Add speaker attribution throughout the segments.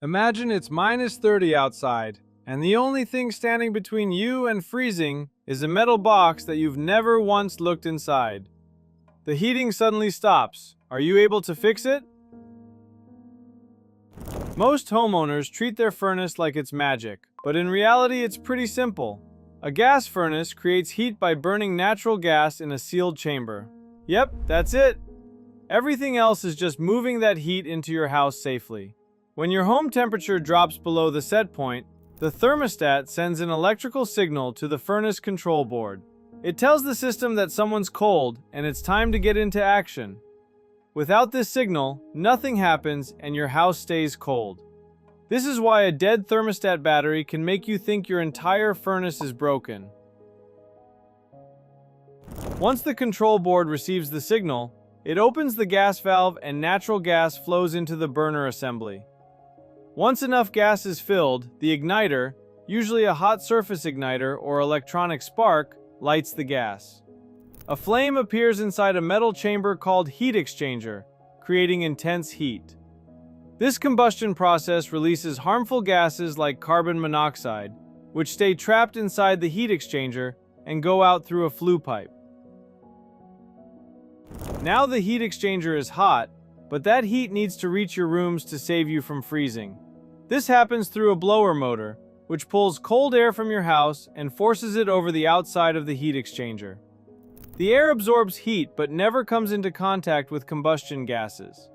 Speaker 1: Imagine it's -30 outside, and the only thing standing between you and freezing is a metal box that you've never once looked inside. The heating suddenly stops. Are you able to fix it? Most homeowners treat their furnace like it's magic, but in reality it's pretty simple. A gas furnace creates heat by burning natural gas in a sealed chamber. Yep, that's it. Everything else is just moving that heat into your house safely. When your home temperature drops below the set point, the thermostat sends an electrical signal to the furnace control board. It tells the system that someone's cold and it's time to get into action. Without this signal, nothing happens and your house stays cold. This is why a dead thermostat battery can make you think your entire furnace is broken. Once the control board receives the signal, it opens the gas valve and natural gas flows into the burner assembly. Once enough gas is filled, the igniter, usually a hot surface igniter or electronic spark, lights the gas. A flame appears inside a metal chamber called heat exchanger, creating intense heat. This combustion process releases harmful gases like carbon monoxide, which stay trapped inside the heat exchanger and go out through a flue pipe. Now the heat exchanger is hot, but that heat needs to reach your rooms to save you from freezing. This happens through a blower motor, which pulls cold air from your house and forces it over the outside of the heat exchanger. The air absorbs heat but never comes into contact with combustion gases.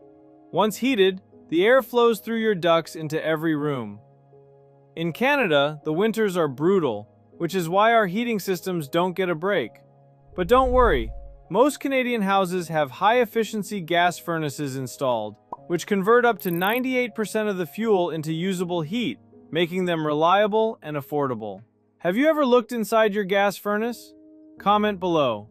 Speaker 1: Once heated, the air flows through your ducts into every room. In Canada, the winters are brutal, which is why our heating systems don't get a break. But don't worry, most Canadian houses have high-efficiency gas furnaces installed, which convert up to 98% of the fuel into usable heat, making them reliable and affordable. Have you ever looked inside your gas furnace? Comment below.